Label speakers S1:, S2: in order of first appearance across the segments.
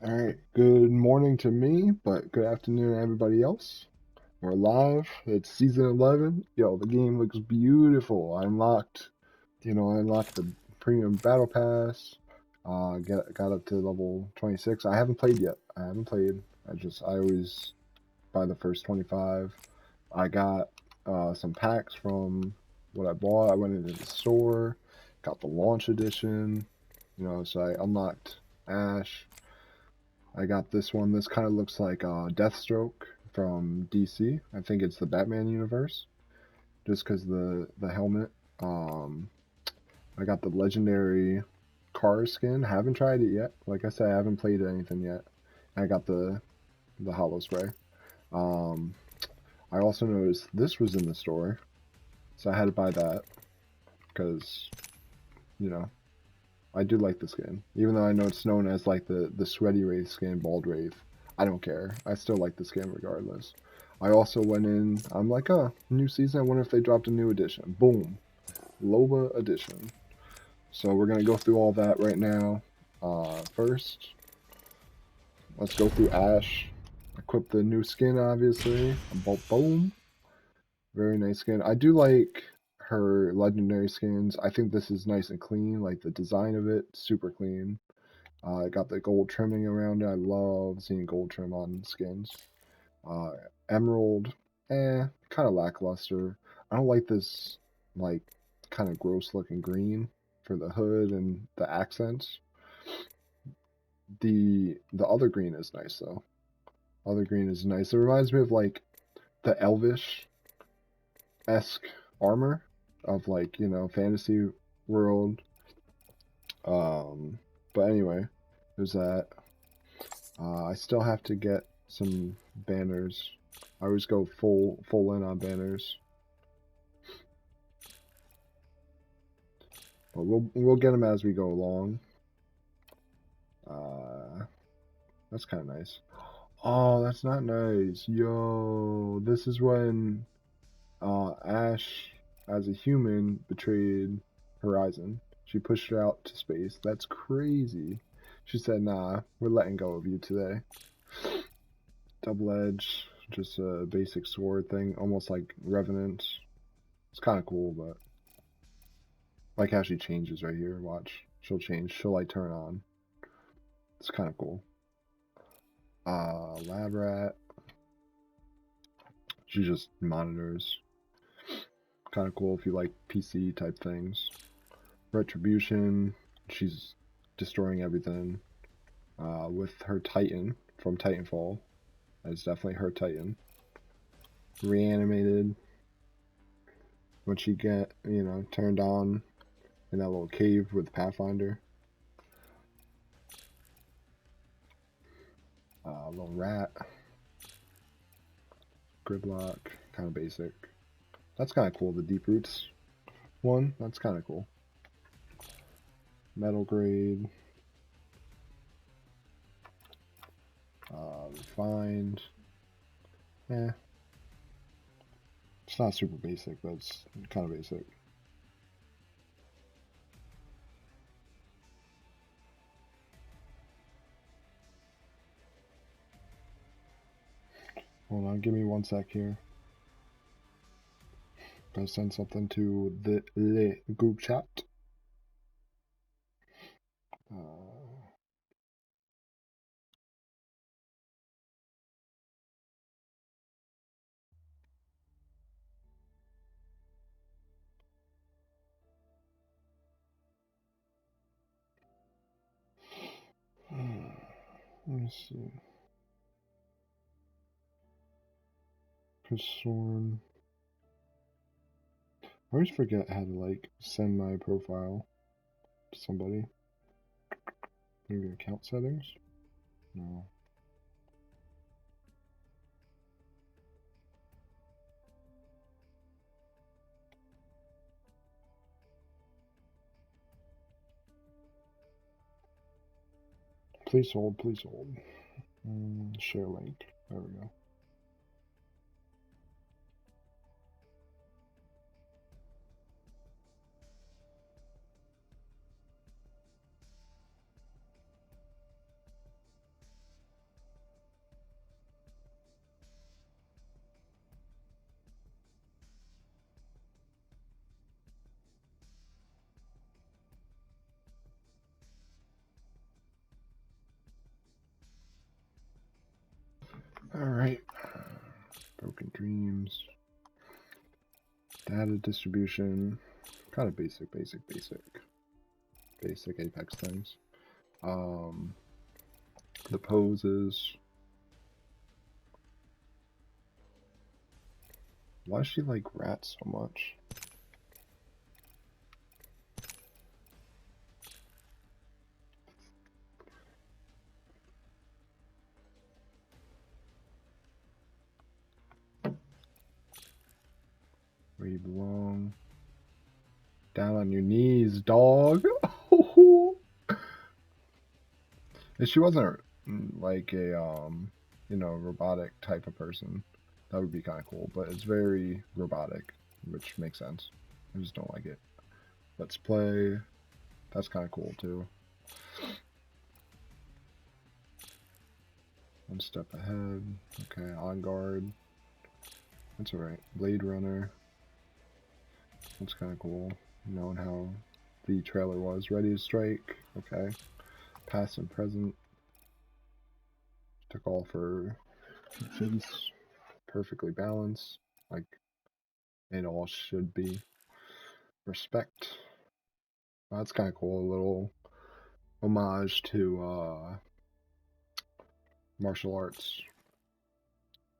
S1: All right, good morning to me, but good afternoon to everybody else. We're live. It's season 11. Yo, the game looks beautiful. I unlocked the premium battle pass. Got up to level 26. I haven't played yet. I haven't played. I always buy the first 25. I got some packs from what I bought. I went into the store, got the launch edition. So I unlocked Ash. I got this one. This kind of looks like Deathstroke from DC. I think it's the Batman universe, just because the helmet. Um, I got the legendary car skin. Haven't tried it yet. Like I said, I haven't played anything yet. I got the hollow spray. Um, I also noticed this was in the store, so I had to buy that because you know I do like the skin, even though I know it's known as like the sweaty wraith skin, bald wraith. I don't care. I still like the skin regardless. I also went in. I'm like, oh, new season. I wonder if they dropped a new edition. Boom, Loba edition. So we're gonna go through all that right now. First, let's go through Ash. Equip the new skin, obviously. Boom. Very nice skin. I do like her legendary skins. I think this is nice and clean. Like the design of it, super clean. I got the gold trimming around it. I love seeing gold trim on skins. Uh, Emerald, kind of lackluster. I don't like this, like, kind of gross looking green for the hood and the accents. The other green is nice though. Other green is nice. It reminds me of like the elvish esque armor of like fantasy world. Um, but anyway, there's that. I still have to get some banners. I always go full in on banners, but we'll get them as we go along. Uh, that's kind of nice. Oh, that's not nice. Yo, this is when Ash, as a human, betrayed Horizon. She pushed her out to space. That's crazy. She said, "Nah, we're letting go of you today." Double edge, just a basic sword thing, almost like Revenant. It's kind of cool, but like how she changes right here. Watch, she'll change. She'll like turn on. It's kind of cool. Lab rat. She just monitors. Kind of cool if you like PC type things. Retribution. She's destroying everything. With her Titan from Titanfall. That is definitely her Titan. Reanimated. When she get turned on in that little cave with Pathfinder. Little rat. Gridlock. Kind of basic. That's kind of cool. The Deep Roots one. That's kind of cool. Metal grade. Refined. Eh. It's not super basic, but it's kind of basic. Hold on, give me one sec here. Gonna send something to the group chat. Uh, Let me see. Concern. I always forget how to like send my profile to somebody. Maybe account settings? No. Please hold, please hold. Share link. There we go. Alright. Broken dreams. Data distribution. Kind of basic Apex things. Um, the poses. Why does she like rats so much? Where you belong. Down on your knees, dog. If she wasn't like a robotic type of person, that would be kind of cool. But it's very robotic, which makes sense. I just don't like it. Let's play. That's kind of cool too. One step ahead. Okay, on guard. That's alright. Blade Runner. That's kind of cool. Knowing how the trailer was. Ready to strike. Okay. Past and present. Took all for defense. Perfectly balanced. Like it all should be. Respect. That's kind of cool. A little homage to martial arts.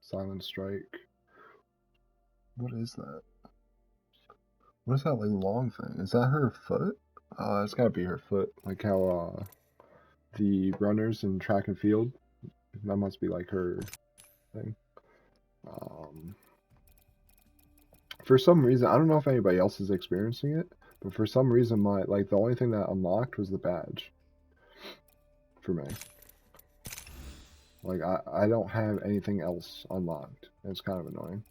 S1: Silent Strike. What is that? What is that like long thing? Is that her foot? It's gotta be her foot. Like how the runners in track and field. That must be like her thing. Um, for some reason, I don't know if anybody else is experiencing it, but for some reason, my like the only thing that unlocked was the badge for me. Like I don't have anything else unlocked. It's kind of annoying.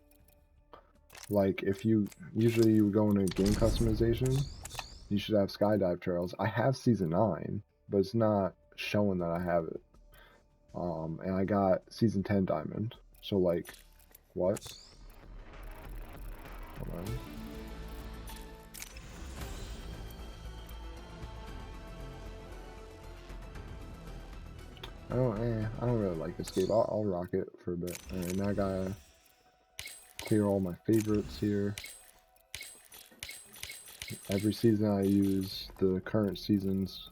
S1: Like if you usually you would go into game customization, you should have skydive trails. I have season 9, but it's not showing that I have it. And I got season 10 diamond. So like, what? Hold on. I don't really like this game. I'll rock it for a bit. Alright, now I gotta clear all my favorites here. Every season I use the current season's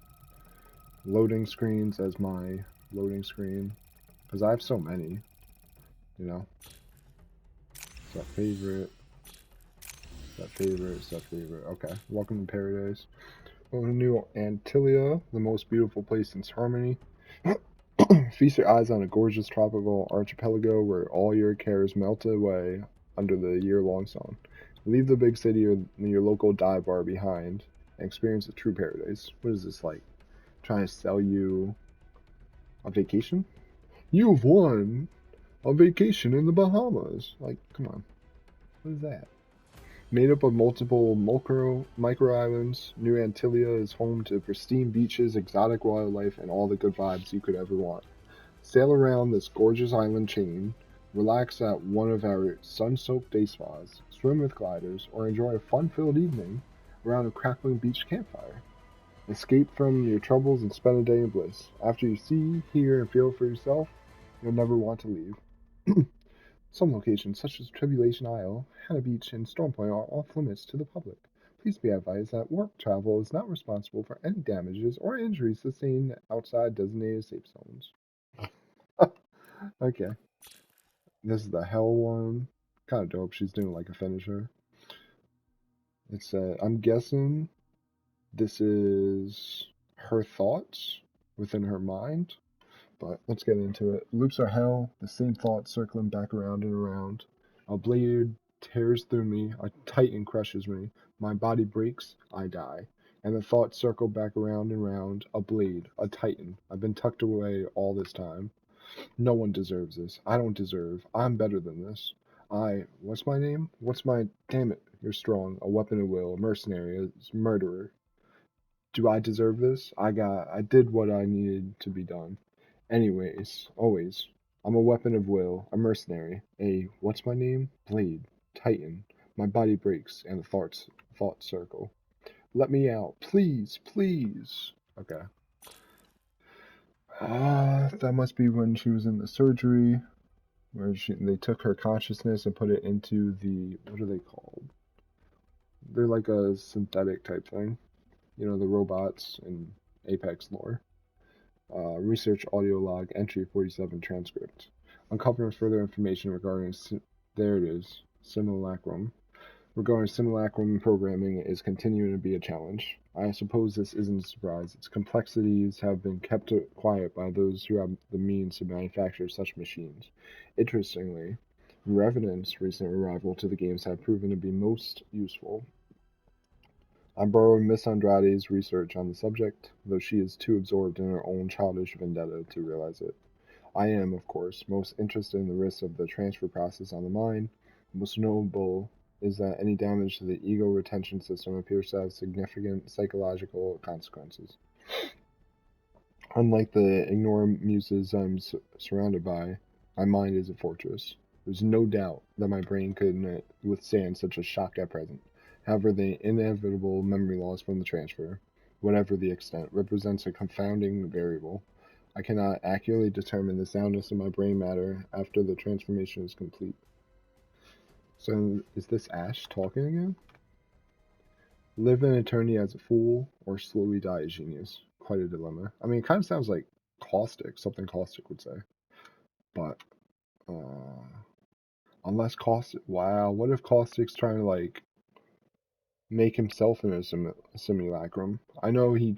S1: loading screens as my loading screen. Because I have so many, you know? Is that favorite? Is that favorite? Is that favorite? Okay. Welcome to paradise. Welcome to New Antilia, the most beautiful place in Harmony. Feast your eyes on a gorgeous tropical archipelago where all your cares melt away under the year-long sun. Leave the big city or your local dive bar behind and experience a true paradise. What is this like? Trying to sell you a vacation? You've won a vacation in the Bahamas. Like, come on. What is that? Made up of multiple micro islands, New Antilia is home to pristine beaches, exotic wildlife, and all the good vibes you could ever want. Sail around this gorgeous island chain, relax at one of our sun-soaked day spas, swim with gliders, or enjoy a fun-filled evening around a crackling beach campfire. Escape from your troubles and spend a day in bliss. After you see, hear, and feel for yourself, you'll never want to leave. Some locations, such as Tribulation Isle, Hannah Beach, and Storm Point, are off limits to the public. Please be advised that work travel is not responsible for any damages or injuries sustained outside designated safe zones. Okay. This is the hell one. Kind of dope. She's doing like a finisher. It's I'm guessing this is her thoughts within her mind, but let's get into it. Loops are hell, the same thoughts circling back around and around. A blade tears through me, a titan crushes me. My body breaks, I die. And the thoughts circle back around and round. A blade, a titan. I've been tucked away all this time. No one deserves this. I don't deserve. I'm better than this. What's my name? What's my, damn it, you're strong, a weapon of will, a mercenary, a murderer. Do I deserve this? I did what I needed to be done. Anyways, always. I'm a weapon of will, a mercenary, what's my name? Blade, Titan. My body breaks and the thoughts circle. Let me out, please, please. Okay. That must be when she was in the surgery. where they took her consciousness and put it into the, what are they called? They're like a synthetic type thing. You know, the robots in Apex lore. Research audio log entry 47 transcript. Uncovering further information regarding, there it is, simulacrum. Regarding simulacrum programming is continuing to be a challenge. I suppose this isn't a surprise. Its complexities have been kept quiet by those who have the means to manufacture such machines. Interestingly, Revenant's recent arrival to the games have proven to be most useful. I borrowed Miss Andrade's research on the subject, though she is too absorbed in her own childish vendetta to realize it. I am, of course, most interested in the risks of the transfer process on the mind. Most notable is that any damage to the ego retention system appears to have significant psychological consequences. Unlike the ignoramuses I'm surrounded by, my mind is a fortress. There's no doubt that my brain could withstand such a shock at present. However, the inevitable memory loss from the transfer, whatever the extent, represents a confounding variable. I cannot accurately determine the soundness of my brain matter after the transformation is complete. So, is this Ash talking again? Live an eternity as a fool, or slowly die a genius. Quite a dilemma. I mean, it kind of sounds like Caustic, something Caustic would say. But, uh, unless Caustic. Wow, what if Caustic's trying to, like, make himself into a simulacrum? I know he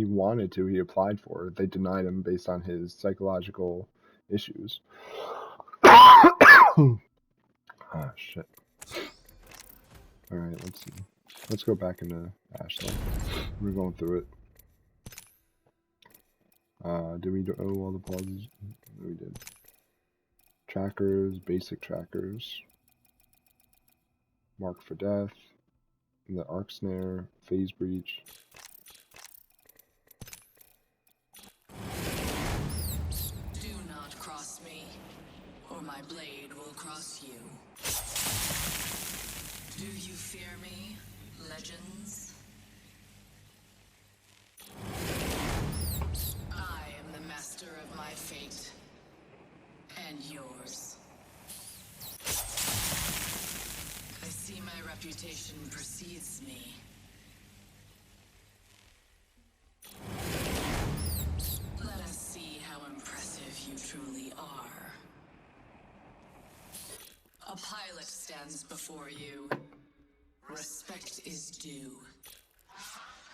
S1: wanted to, he applied for it. They denied him based on his psychological issues. Ah, shit. Alright, let's see. Let's go back into Ash though. We're going through it. Did we do all the pauses? We did. Trackers, basic trackers. Mark for death. The arc snare, phase breach.
S2: Do not cross me, or my blade will cross you. Do you fear me, legends? I am the master of my fate, and yours. I see my reputation precedes me. Let us see how impressive you truly are. A pilot stands before you. Respect is due.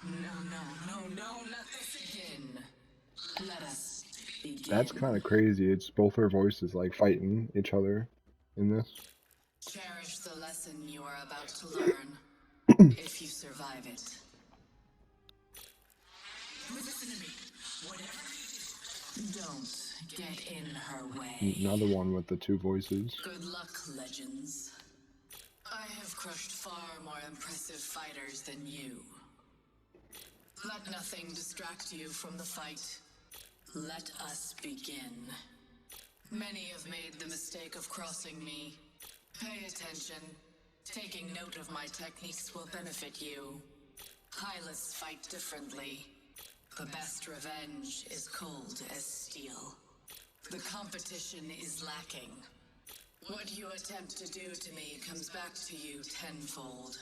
S2: No, not this again. Let us begin.
S1: That's kind of crazy. It's both our voices like fighting each other in this.
S2: Cherish the lesson you are about to learn, if you survive it. Listen to me. Whatever you do, don't get in her way.
S1: Another one with the two voices.
S2: Good luck, legends. I have crushed far more impressive fighters than you. Let nothing distract you from the fight. Let us begin. Many have made the mistake of crossing me. Pay attention. Taking note of my techniques will benefit you. Pilots fight differently. The best revenge is cold as steel. The competition is lacking. What you attempt to do to me comes back to you tenfold.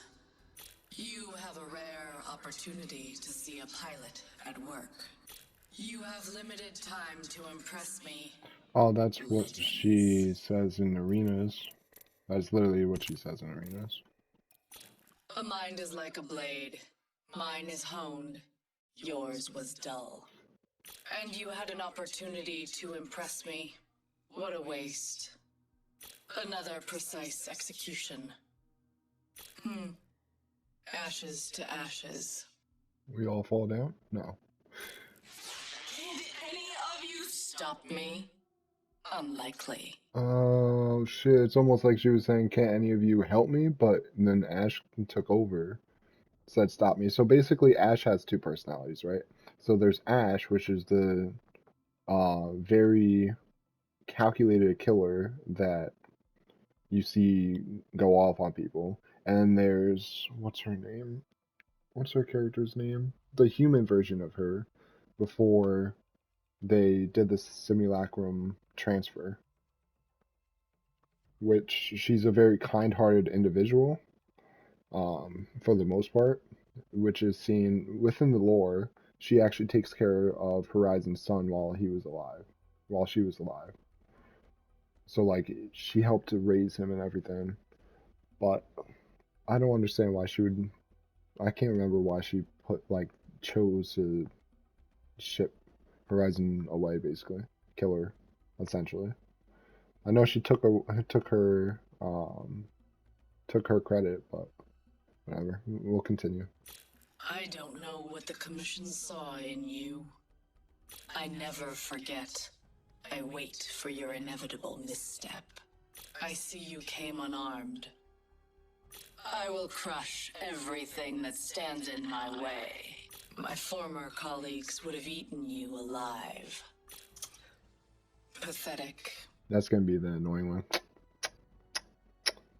S2: You have a rare opportunity to see a pilot at work. You have limited time to impress me.
S1: Oh, that's what she says in arenas. That's literally what she says in arenas.
S2: A mind is like a blade. Mine is honed. Yours was dull. And you had an opportunity to impress me. What a waste. Another precise execution. Ashes to ashes.
S1: We all fall down? No.
S2: Did any of you stop me? Unlikely.
S1: Oh shit, it's almost like she was saying, can't any of you help me? But then Ash took over, said stop me. So basically Ash has two personalities, right? So there's Ash, which is the very calculated killer that you see go off on people. And then there's, what's her name? What's her character's name? The human version of her before they did the simulacrum transfer. which she's a very kind-hearted individual, for the most part, which is seen within the lore. She actually takes care of Horizon's son while she was alive. So like she helped to raise him and everything. But I don't understand why she would. I can't remember why she chose to ship Horizon away, basically kill her, essentially. I know she took her credit, but whatever. We'll continue.
S2: I don't know what the Commission saw in you. I never forget. I wait for your inevitable misstep. I see you came unarmed. I will crush everything that stands in my way. My former colleagues would have eaten you alive. Pathetic.
S1: That's gonna be the annoying one.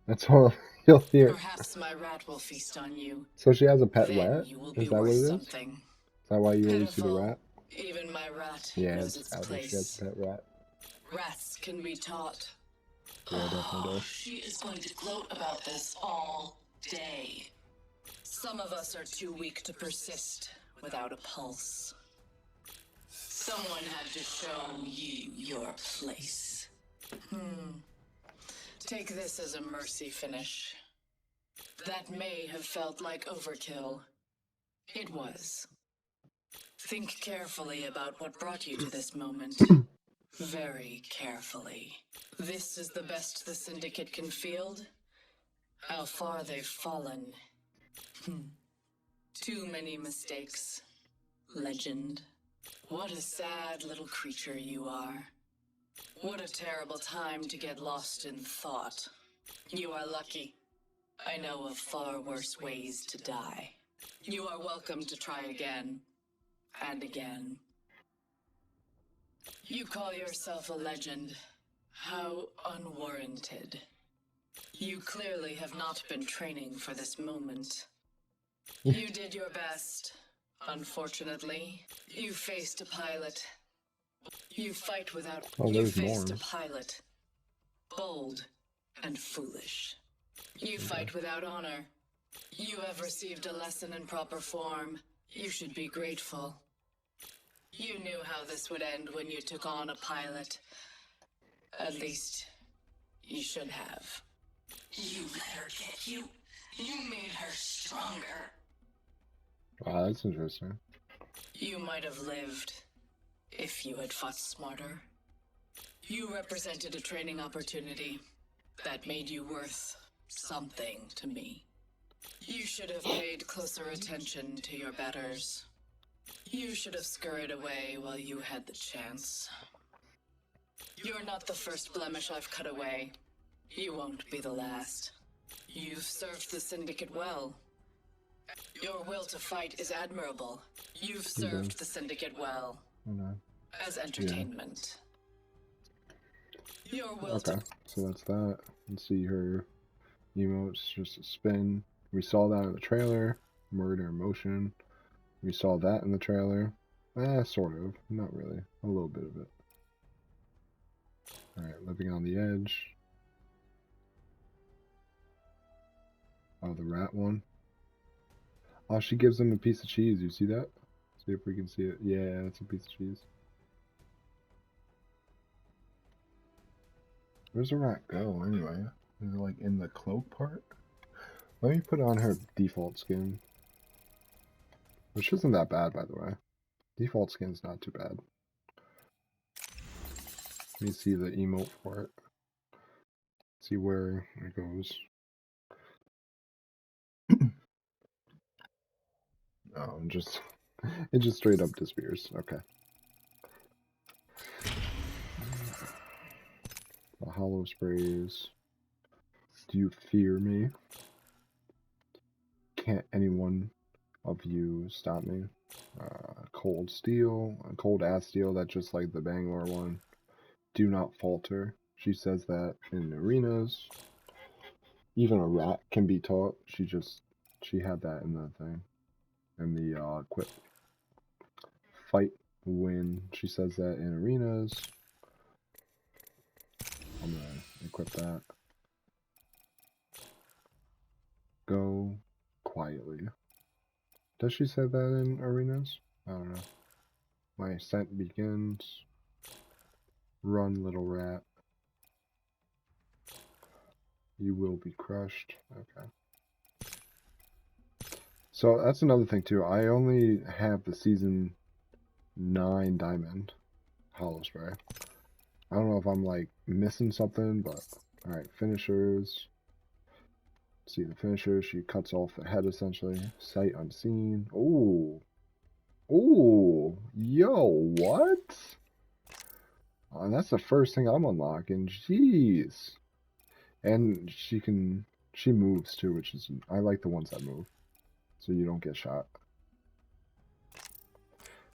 S1: That's all you'll hear.
S2: Perhaps my rat will feast on you.
S1: So she has a pet
S2: Then
S1: rat?
S2: you will
S1: Is
S2: be
S1: that what
S2: worth
S1: it is? Is
S2: something.
S1: that why you always see the
S2: Pitiful.
S1: rat?
S2: Even my rat
S1: Yeah,
S2: knows
S1: it's
S2: its
S1: established. She has
S2: place.
S1: a pet rat.
S2: Rats can be taught.
S1: Yeah, definitely does.
S2: She is going to gloat about this all day. Some of us are too weak to persist without a pulse. Someone had to show you your place. Take this as a mercy finish. That may have felt like overkill. It was. Think carefully about what brought you to this moment. Very carefully. This is the best the Syndicate can field. How far they've fallen. Too many mistakes. Legend. What a sad little creature you are. What a terrible time to get lost in thought. You are lucky. I know of far worse ways to die. You are welcome to try again. And again. You call yourself a legend. How unwarranted. You clearly have not been training for this moment. You did your best. Unfortunately, you faced a pilot. You fight without...
S1: Oh,
S2: You
S1: there's more.
S2: faced a pilot. Bold and foolish. You fight without honor. You have received a lesson in proper form. You should be grateful. You knew how this would end when you took on a pilot. At least, you should have. You let her get you. You made her stronger.
S1: Wow, that's interesting.
S2: You might have lived if you had fought smarter. You represented a training opportunity that made you worth something to me. You should have paid closer attention to your betters. You should have scurried away while you had the chance. You're not the first blemish I've cut away. You won't be the last. You've served the Syndicate well. Your will to fight is admirable. You've served the Syndicate well.
S1: Oh, no.
S2: As entertainment. Your will
S1: Okay,
S2: to...
S1: so that's that. Let's see her emotes, just a spin. We saw that in the trailer. Murder in motion. We saw that in the trailer. Sort of. Not really. A little bit of it. Alright, living on the edge. Oh, the rat one. Oh, she gives him a piece of cheese. You see that? See if we can see it. Yeah, it's a piece of cheese. Where's the rat go, anyway? Is it, like, in the cloak part? Let me put on her default skin. Which isn't that bad, by the way. Default skin's not too bad. Let me see the emote for it. See where it goes. Oh, just it just straight up disappears. Okay. The hollow sprays. Do you fear me? Can't anyone of you stop me? Cold steel, cold ass steel. That's just like the Bangalore one. Do not falter. She says that in arenas. Even a rat can be taught. She had that in the thing. In the quit fight win. She says that in arenas. I'm gonna equip that. Go quietly. Does she say that in arenas? I don't know. My ascent begins. Run, little rat. You will be crushed. Okay. So that's another thing too. I only have the season 9 diamond hollow spray. I don't know if I'm like missing something, but alright, finishers. See the finisher, she cuts off the head essentially. Sight unseen. Ooh. Ooh. Yo, what? And that's the first thing I'm unlocking. Jeez. And she moves too, which is, I like the ones that move. So you don't get shot.